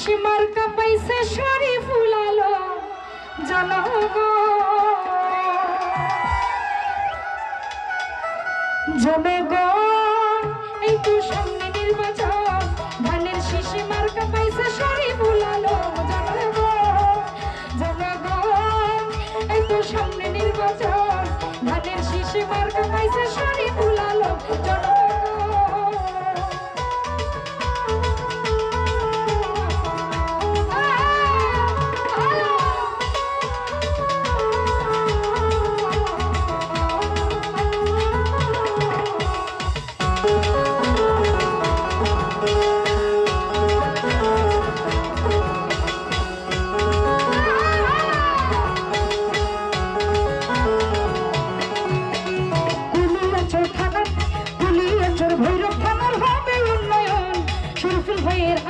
শিশি মার্কা পাইছে শরীফুল আলম জনগণ এই তো সামনে নির্বাচন ধানের শিশি মার্কা পাইছে শরীফুল আলম জনগণ এই তো সামনে নির্বাচন ধানের শিশি মার্কা পাইছে শরীফুল আলম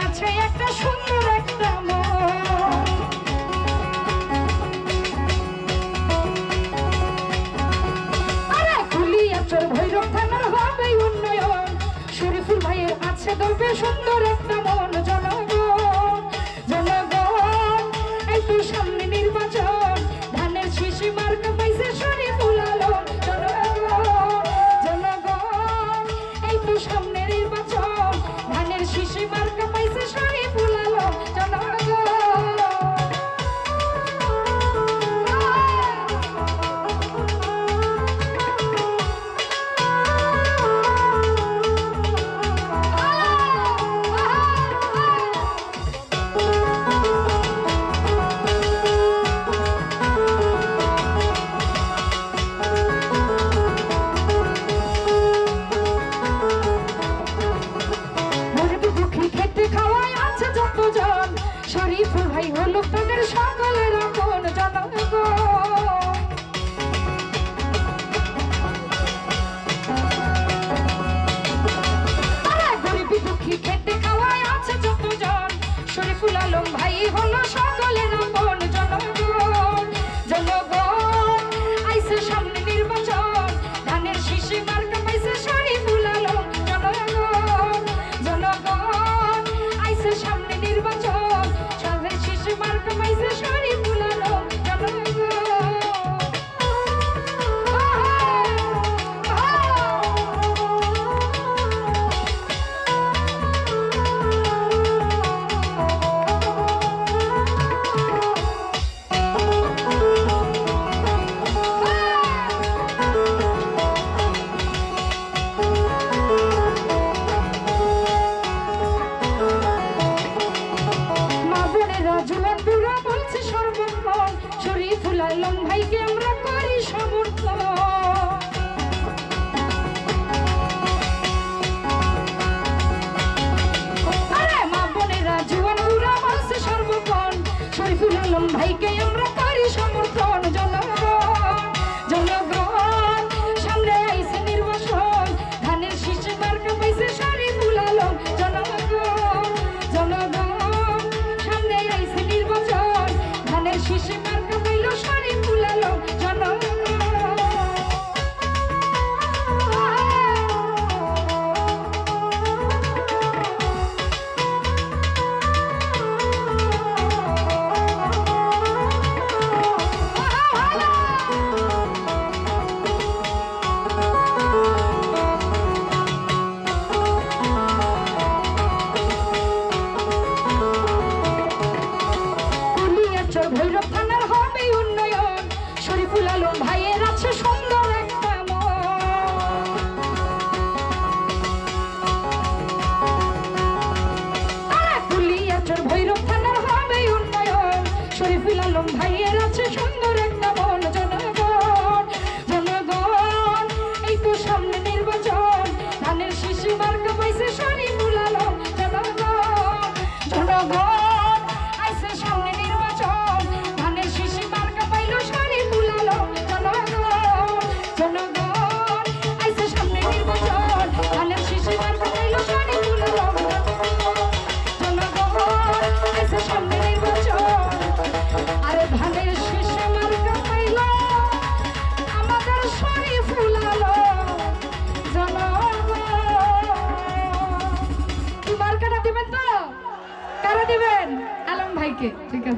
আছে একটা সুন্দর একটা কুলিয়াচর ভৈরব থানার হবে উন্নয়ন শরীফুল ভাইয়ের আছে দলবে সুন্দর একটা মন জনগণ এই তো সামনে নির্বাচন ধানের শিশি মার্কা পাইছে শরীফুল আলম জনগণ এই তো সামনে নির্বাচন ধানের শিশি মার্কা পাইছে শরীফুল আলম শরীফুল ভাই হলো তাদের সকলের আপন গরিবি দুঃখী খেতে খাওয়ায় আছে যতজন শরীফুল আলম ভাই হলো সকলের আপন জনগণ আইছে সামনে নির্বাচন ধানের শিশি মার্কা পাইছে শরীফুল আলম জনগণ আইছে সামনে নির্বাচন শিশি মার্কা পাইছে শরীফুল আলম শরীফুল আলম ভাইকে আমরা করি সমর্থন আরে মা বোনেরা জুয়ান বুড়া বলছে সর্বক্ষণ শরীফুল আলম ভাইকে আমরা করি সমর্থন জনগণ সামনে আইছে নির্বাচন ধানের শিশি মার্কা পাইছে শরীফুল আলম জনগণ সামনে আইছে নির্বাচন ধানের শিশি মার্কা পাইল শরীফুল আলম ভৈরব থানার হবে উন্নয়ন শরীফুল আলম ভাইয়ের আছে সুন্দর একটা কুলিয়াচর ভৈরব থানার হবে উন্নয়ন শরীফুল আলম ভাইয়ের আছে সুন্দর একটা মন জনগণ এই তো সামনে নির্বাচন ধানের শিশি মার্কা পাইছে শরীফুল আলম জনগণ আইছে সামনে নির্বাচন ধানের শিশি মার্কা পাইল শরীফুল আলম জনগণ আইছে সামনে নির্বাচন ধানের শিশি মার্কা পাইল শরীফুল আলম জনগণ আইছে সামনে নির্বাচন আরে ধানের শিশি মার্কা পাইল আমাদের শরীফুল আলম জনগণ কি মার্কাটা দিবেন তো কারা দিবে আলম ভাইকে। ঠিক আছে।